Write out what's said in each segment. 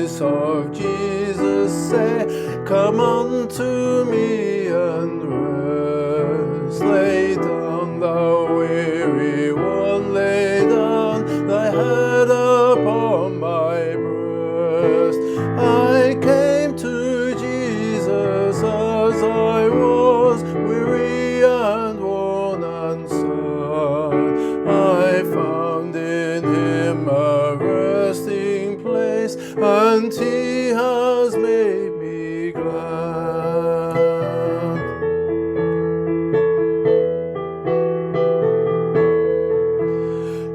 voice of Jesus say, "Come unto me and rest. Lay down, thou weary one, lay down thy head upon my breast." I came to Jesus as I was, weary and worn and sad. I found in him a resting place, and he has made me glad.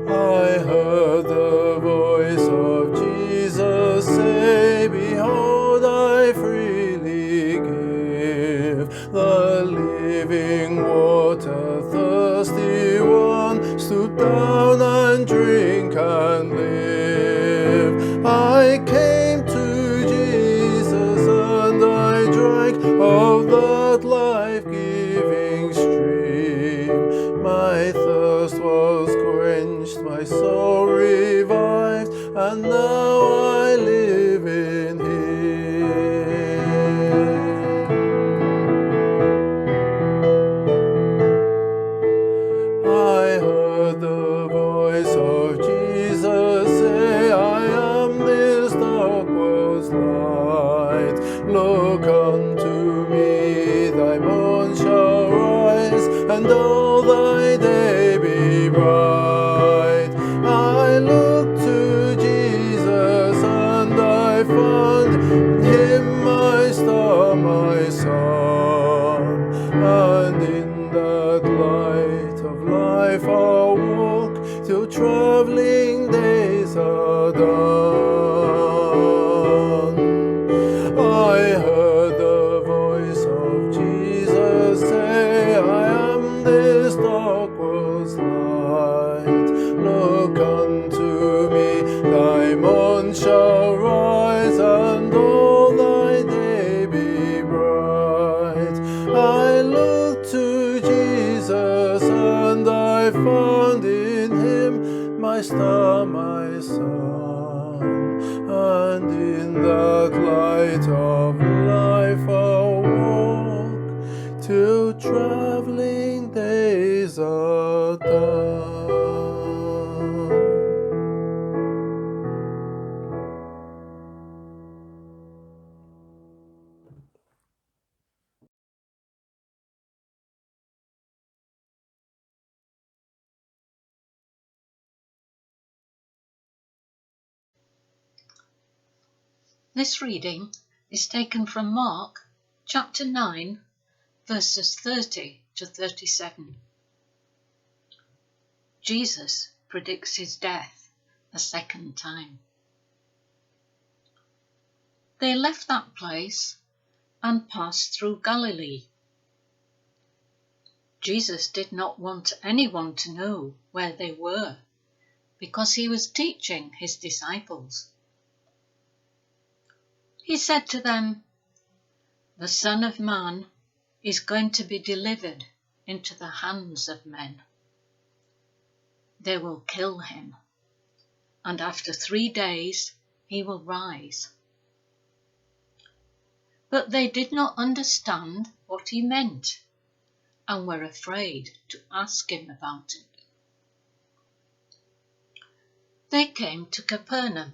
I heard the voice of Jesus say, "Behold, I freely give the living water. Thirsty one, stoop down and drink and live." I came to Jesus and I drank of that life-giving stream. My thirst was quenched, my soul revived, and now I live in him. I heard the voice of Jesus say, "I am this dark world's light. Look unto me, thy morn shall rise, and all thy day be bright." I looked to Jesus and I found in him my star, my sun, and in that light of life I'll walk till travelling days are done. I heard the voice of Jesus say, "I am this dark world's light. Look unto me, thy morn shall rise, and all thy day be bright." I looked to Jesus and I found in him my star, my sun, and in that light of life I'll walk till travelling days are done. This reading is taken from Mark chapter 9, verses 30 to 37. Jesus predicts his death a second time. They left that place and passed through Galilee. Jesus did not want anyone to know where they were, because he was teaching his disciples. He said to them, "The Son of Man is going to be delivered into the hands of men. They will kill him, and after 3 days he will rise." But they did not understand what he meant and were afraid to ask him about it. They came to Capernaum.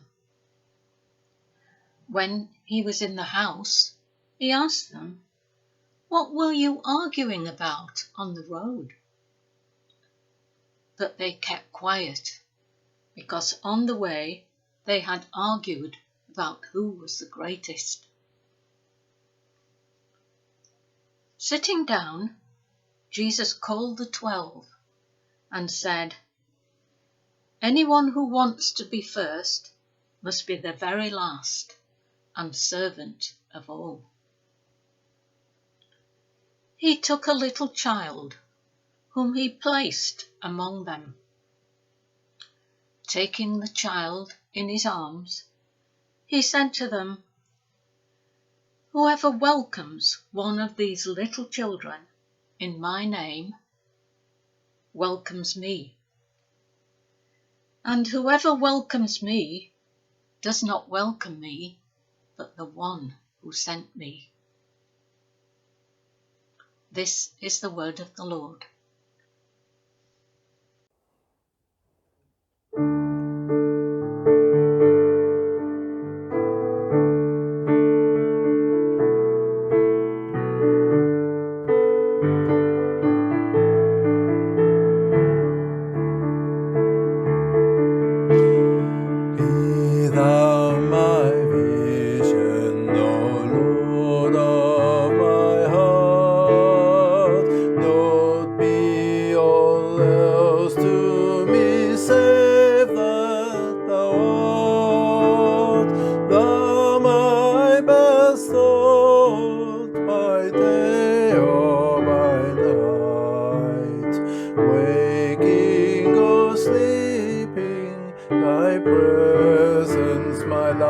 When he was in the house, he asked them, "What were you arguing about on the road?" But they kept quiet, because on the way they had argued about who was the greatest. Sitting down, Jesus called the 12 and said, "Anyone who wants to be first must be the very last and servant of all." He took a little child, whom he placed among them. Taking the child in his arms, he said to them, "Whoever welcomes one of these little children in my name welcomes me. And whoever welcomes me does not welcome me, but the one who sent me. This is the word of the Lord. Be thou my vision, O Lord of my heart. Not be all else to me, save that thou art. Thou my best thought by day or by night, waking or sleeping, thy presence my light.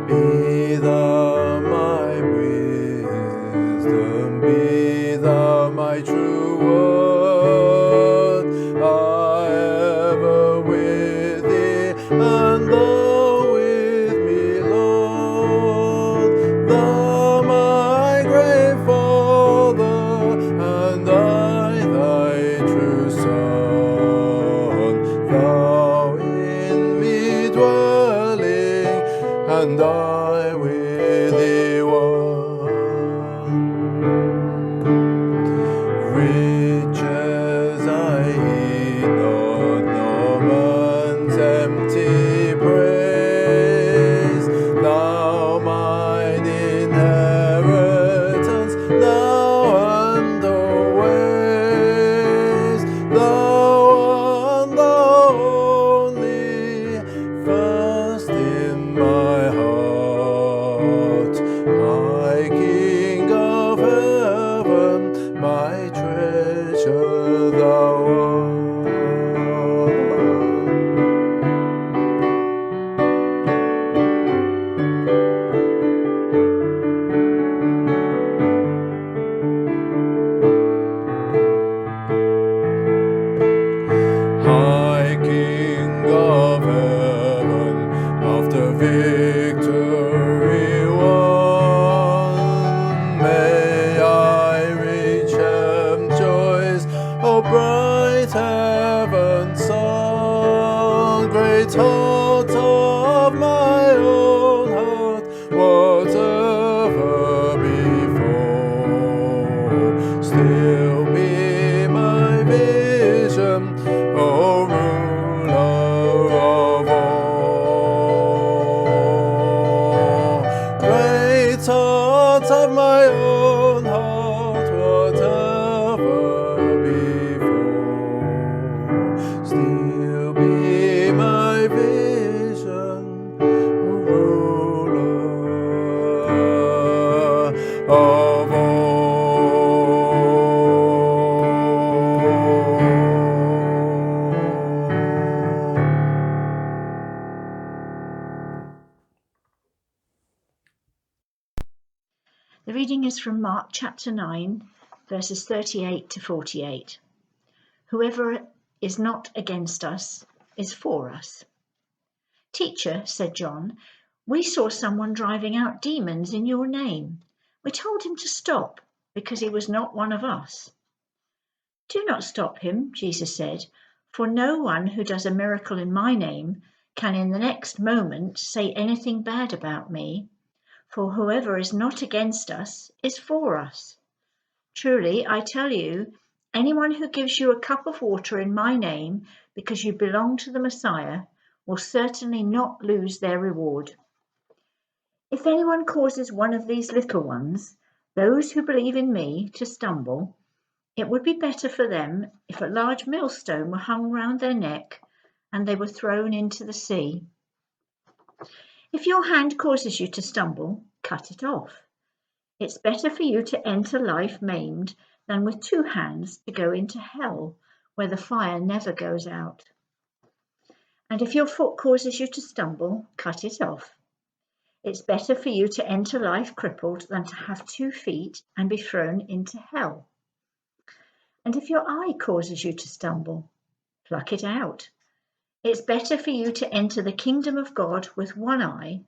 Be thou my wisdom, be thou my true word. I ever with thee, and thou with me, Lord. Thou my great Father, and I thy true Son. Thou in me dwelling, and I with thee one. Riches I heed not, nor man's empty praise. Thou mine inheritance, thou and always. Thou and thou only, first in my heart. My King of heaven, my treasure thou art. High King of heaven, after victory won, may I reach heaven's joys, O bright heaven's sun. Great heart of my own heart, whatever befall, still be my vision, O ruler of all. Great heart of my own heart, whatever befall, still be my vision, O ruler of all. The reading is from Mark chapter 9, verses 38 to 48. Whoever is not against us is for us. Teacher, said John, we saw someone driving out demons in your name. We told him to stop because he was not one of us. Do not stop him, Jesus said, for no one who does a miracle in my name can in the next moment say anything bad about me. For whoever is not against us is for us. Truly, I tell you, anyone who gives you a cup of water in my name because you belong to the Messiah will certainly not lose their reward. If anyone causes one of these little ones, those who believe in me, to stumble, it would be better for them if a large millstone were hung round their neck and they were thrown into the sea. If your hand causes you to stumble, cut it off. It's better for you to enter life maimed than with two hands to go into hell, where the fire never goes out. And if your foot causes you to stumble, cut it off. It's better for you to enter life crippled than to have 2 feet and be thrown into hell. And if your eye causes you to stumble, pluck it out. It's better for you to enter the kingdom of God with one eye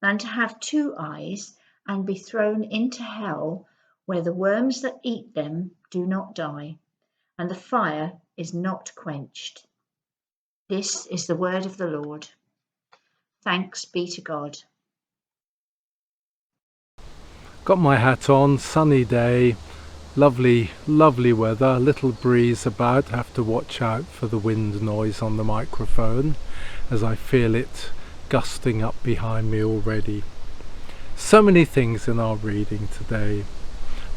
than to have two eyes and be thrown into hell, where the worms that eat them do not die, and the fire is not quenched. This is the word of the Lord. Thanks be to God. Got my hat on, sunny day, lovely weather, a little breeze about. Have to watch out for the wind noise on the microphone as I feel it gusting up behind me already. So many things in our reading today.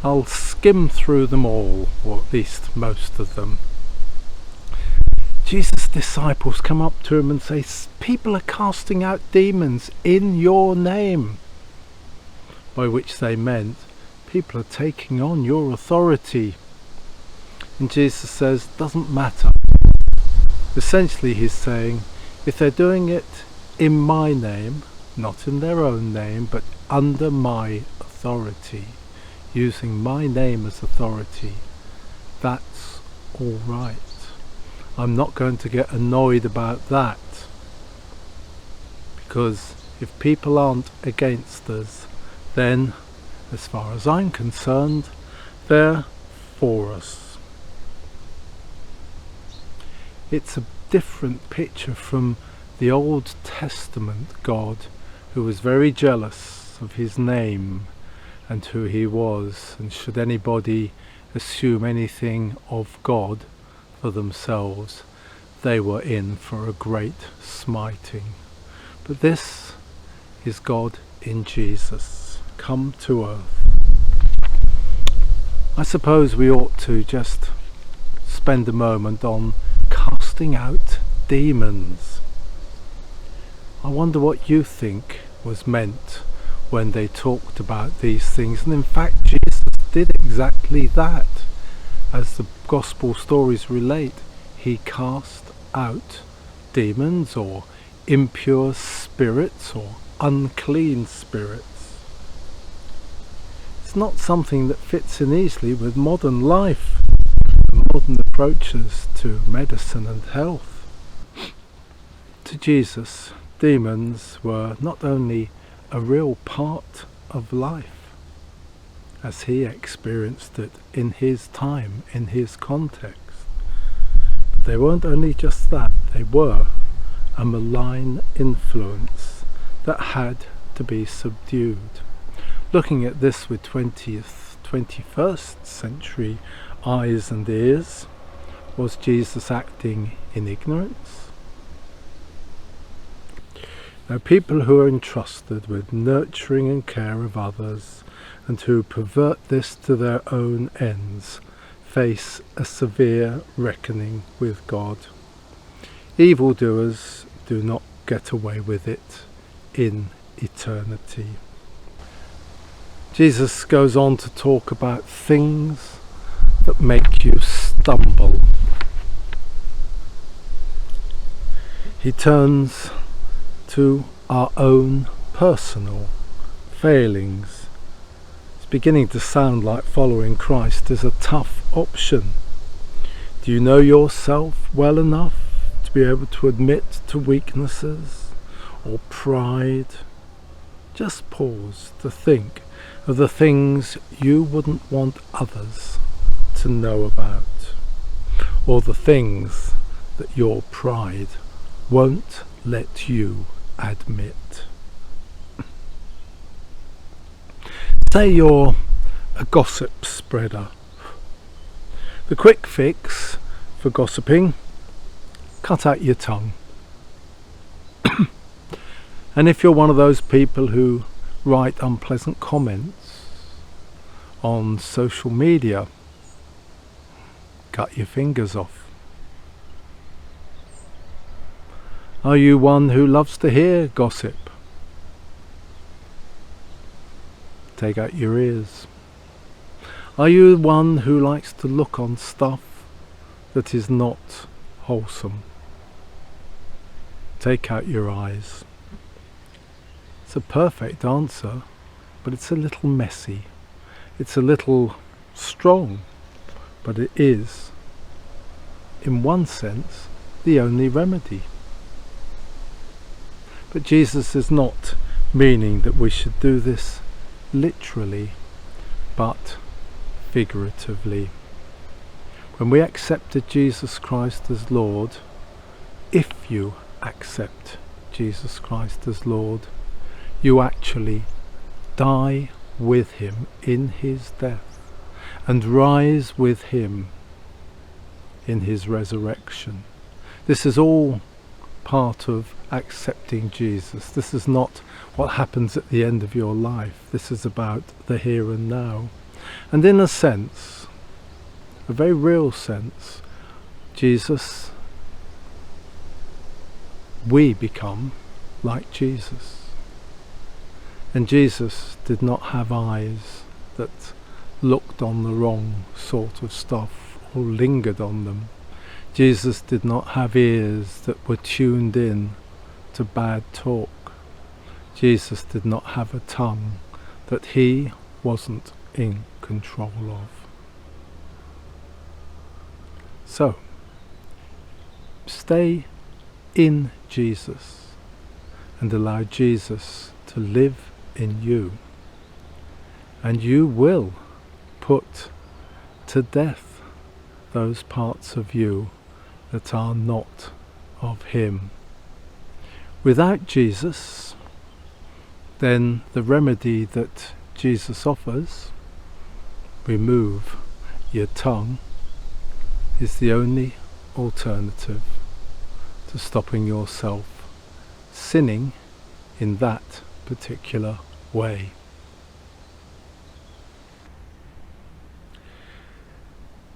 I'll skim through them all, or at least most of them. Jesus' disciples come up to him and say, people are casting out demons in your name. By which they meant, people are taking on your authority. And Jesus says, doesn't matter. Essentially he's saying, if they're doing it in my name, not in their own name, but under my authority, using my name as authority, that's all right. I'm not going to get annoyed about that. Because if people aren't against us, then, as far as I'm concerned, they're for us. It's a different picture from the Old Testament God, who was very jealous of his name and who he was, and should anybody assume anything of God for themselves, they were in for a great smiting. But this is God in Jesus, come to earth. I suppose we ought to just spend a moment on casting out demons. I wonder what you think was meant when they talked about these things, and in fact Jesus did exactly that. As the gospel stories relate, he cast out demons or impure spirits or unclean spirits. It's not something that fits in easily with modern life, modern approaches to medicine and health. To Jesus, demons were not only a real part of life, as he experienced it in his time, in his context. But they weren't only just that, they were a malign influence that had to be subdued. Looking at this with 20th, 21st century eyes and ears, was Jesus acting in ignorance? Now, people who are entrusted with nurturing and care of others and who pervert this to their own ends face a severe reckoning with God. Evildoers do not get away with it in eternity. Jesus goes on to talk about things that make you stumble. He turns to our own personal failings. It's beginning to sound like following Christ is a tough option. Do you know yourself well enough to be able to admit to weaknesses or pride? Just pause to think of the things you wouldn't want others to know about, or the things that your pride won't let you admit. Say you're a gossip spreader. The quick fix for gossiping: cut out your tongue. And if you're one of those people who write unpleasant comments on social media, cut your fingers off. Are you one who loves to hear gossip? Take out your ears. Are you one who likes to look on stuff that is not wholesome? Take out your eyes. It's a perfect answer, but it's a little messy. It's a little strong. but it is, in one sense, the only remedy. But Jesus is not meaning that we should do this literally, but figuratively. When we accepted Jesus Christ as Lord, if you accept Jesus Christ as Lord, you actually die with him in his death and rise with him in his resurrection. This is all part of accepting Jesus. This is not what happens at the end of your life. This is about the here and now. And in a sense, a very real sense, we become like Jesus. And Jesus did not have eyes that looked on the wrong sort of stuff or lingered on them. Jesus did not have ears that were tuned in to bad talk. Jesus did not have a tongue that he wasn't in control of. So, stay in Jesus and allow Jesus to live in you, and you will put to death those parts of you that are not of him. Without Jesus, then the remedy that Jesus offers, remove your tongue, is the only alternative to stopping yourself sinning in that particular way.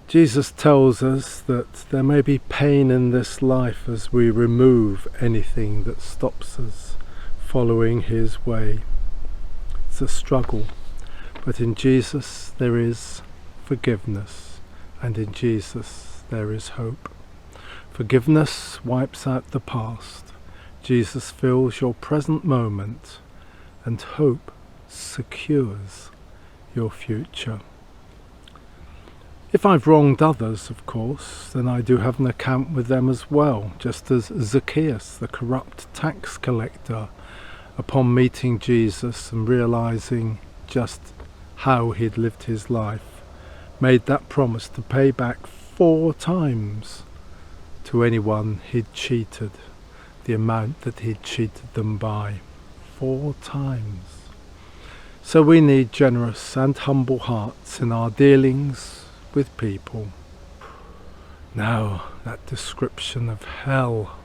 Jesus tells us that there may be pain in this life as we remove anything that stops us following his way. It's a struggle, but in Jesus there is forgiveness, and in Jesus there is hope. Forgiveness wipes out the past. Jesus fills your present moment, and hope secures your future. If I've wronged others, of course, then I do have an account with them as well, just as Zacchaeus, the corrupt tax collector, upon meeting Jesus and realizing just how he'd lived his life, made that promise to pay back 4 times to anyone he'd cheated, the amount that he'd cheated them by. 4 times. So we need generous and humble hearts in our dealings with people. Now, that description of hell.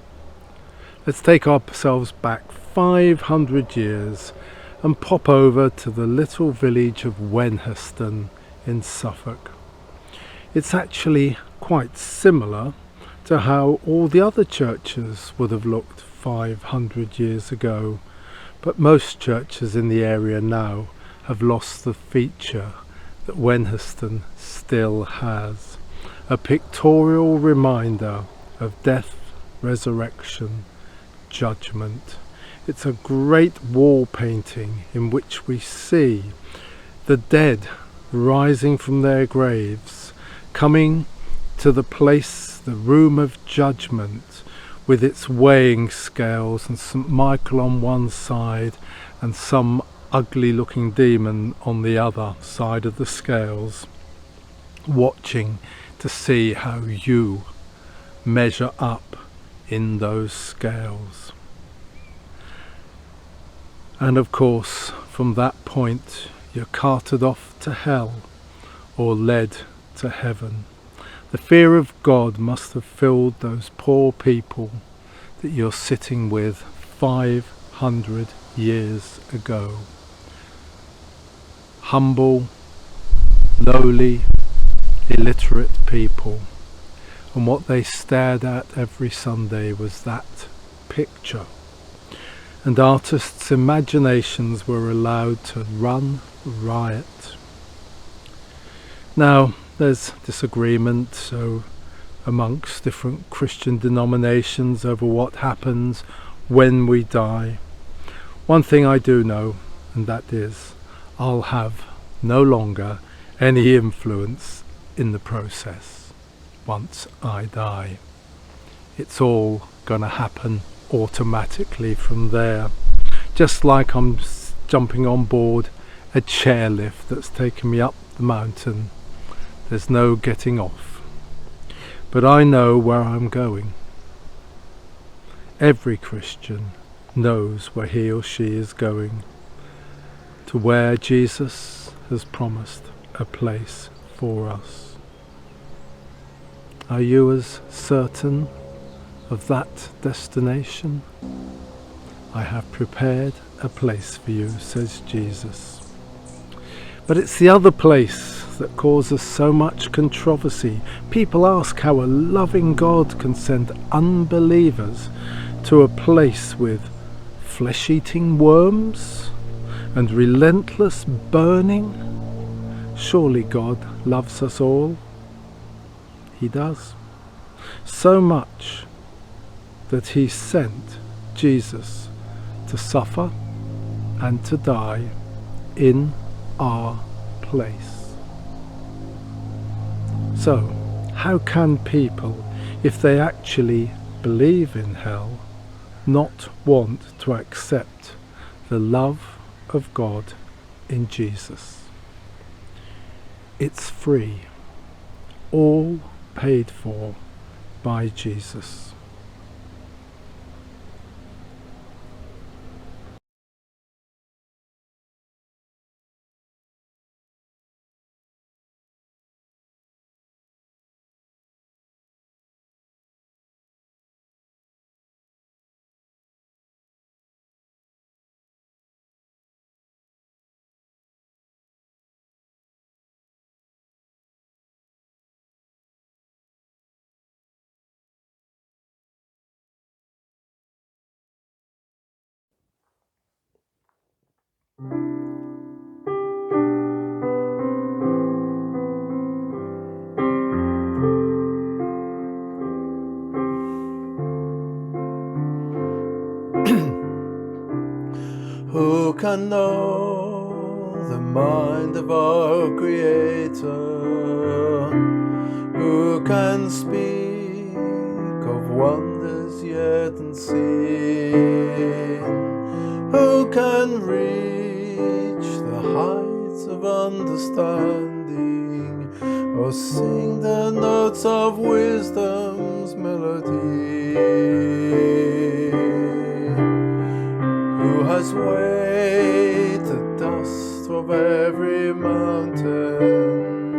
Let's take ourselves back 500 years and pop over to the little village of Wenhaston in Suffolk. It's actually quite similar to how all the other churches would have looked 500 years ago, but most churches in the area now have lost the feature that Wenhaston still has, a pictorial reminder of death, resurrection, judgment. It's a great wall painting in which we see the dead rising from their graves, coming to the place, the room of judgment, with its weighing scales and St. Michael on one side and some ugly looking demon on the other side of the scales, watching to see how you measure up in those scales. And of course, from that point, you're carted off to hell or led to heaven. The fear of God must have filled those poor people that you're sitting with 500 years ago. Humble, lowly, illiterate people, and what they stared at every Sunday was that picture. And artists' imaginations were allowed to run riot. Now, there's disagreement amongst different Christian denominations over what happens when we die. One thing I do know, and that is, I'll have no longer any influence in the process once I die. It's all gonna happen automatically from there. Just like I'm jumping on board a chairlift that's taken me up the mountain. There's no getting off. But I know where I'm going. Every Christian knows where he or she is going, to where Jesus has promised a place for us. Are you as certain of that destination? I have prepared a place for you, says Jesus. But it's the other place that causes so much controversy. People ask how a loving God can send unbelievers to a place with flesh-eating worms and relentless burning. Surely God loves us all. He does. So much that he sent Jesus to suffer and to die in our place. So, how can people, if they actually believe in hell, not want to accept the love of God in Jesus? It's free, all paid for by Jesus. Who can know the mind of our Creator? Who can speak of wonders yet unseen? Who can reach the heights of understanding, or sing the notes of wisdom's melody? Who has weighed the dust of every mountain?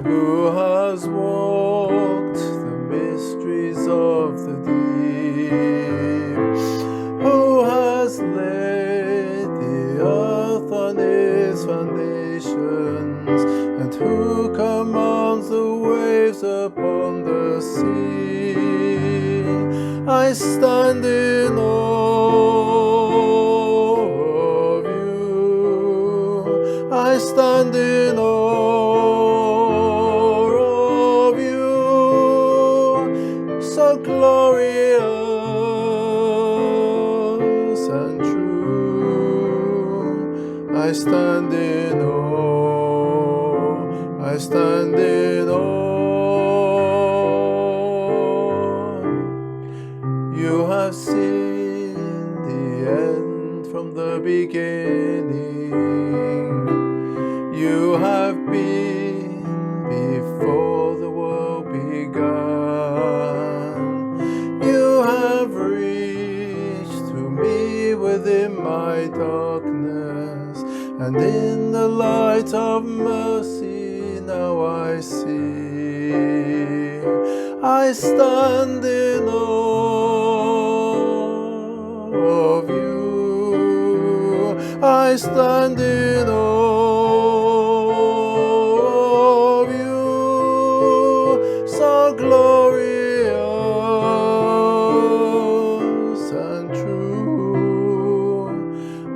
Who has walked the mysteries of the deep? Who has laid the earth on its foundations? And who commands the waves upon the sea? I stand in awe of you. I stand in awe of you. So glorious and true. I stand in awe. I stand in awe. You have seen the end from the beginning. You have been before the world began. You have reached to me within my darkness, and in the light of mercy now I see. I stand in awe of you. I stand in awe of you. So glorious and true.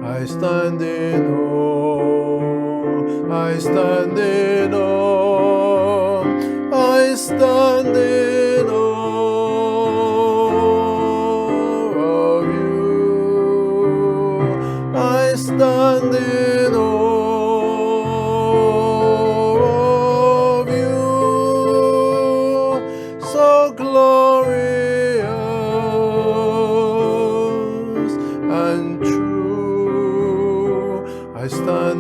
I stand in awe. I stand in awe. I stand in awe of you. I stand in awe of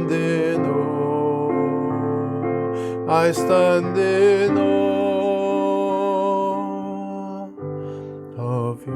stand in awe, I stand in awe of you.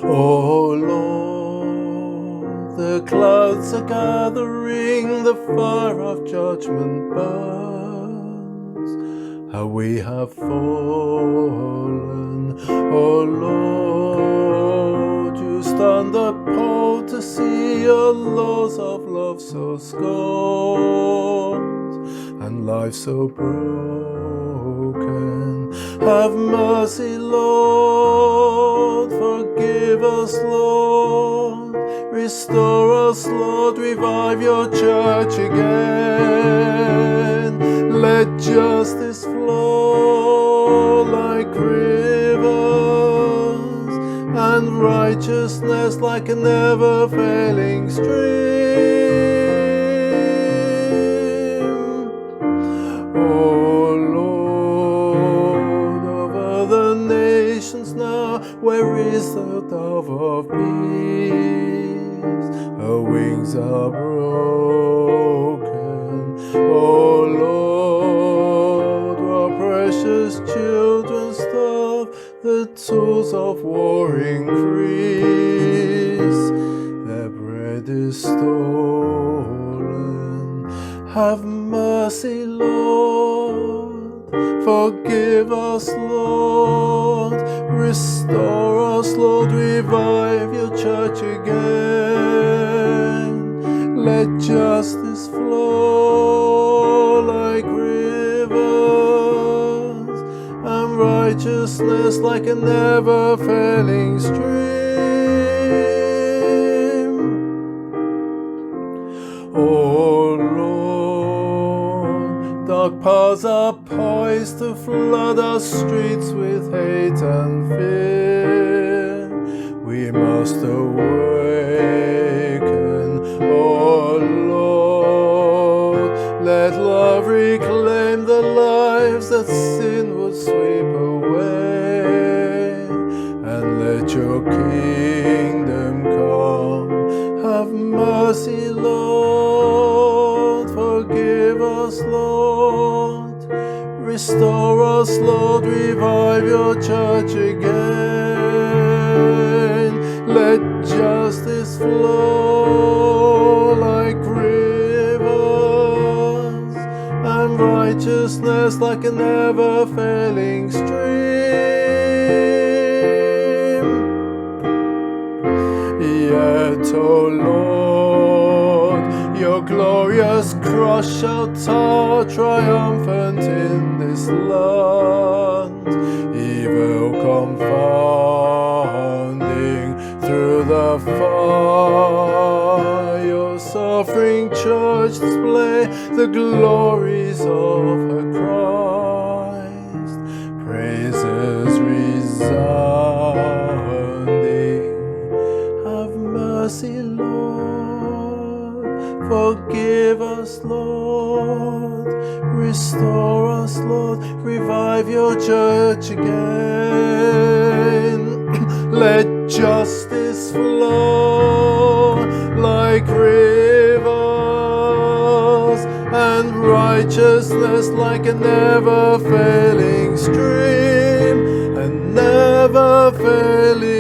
Oh Lord, the clouds are gathering, the fire of judgment burns. How we have fallen, oh Lord, you stand appalled to see your laws of love so scorned, and life so broken. Have mercy, Lord, forgive us, Lord, restore us, Lord, revive your church again. Let justice flow like rivers, and righteousness like a never-failing stream. Oh Lord, over the nations now, where is the dove of peace? Her wings are broken. Oh Lord, our precious children starve, the tools of war increase, their bread is stolen. Have mercy, Lord, forgive us, Lord, restore us, Lord, revive your church again. Let justice flow like rivers, and righteousness like a never-failing stream. Oh Lord, dark paths are poised to flood our streets with hate and fear. We must awaken, oh Lord, let love reclaim the lives that sin would sweep away, and let your kingdom come. Have mercy, Lord, forgive us, Lord, restore us, Lord, revive your church again. Let justice flow like rivers, and righteousness like a never-failing stream. Yet, O Lord, your glorious cross shall tower triumphant in this land, evil confounding through the fire. Your suffering church display the glories of her Christ, praises resounding. Have mercy, Lord, forgive us, Lord, restore us, Lord, revive your church again. Let justice flow like rivers, and righteousness like a never-failing stream, a never-failing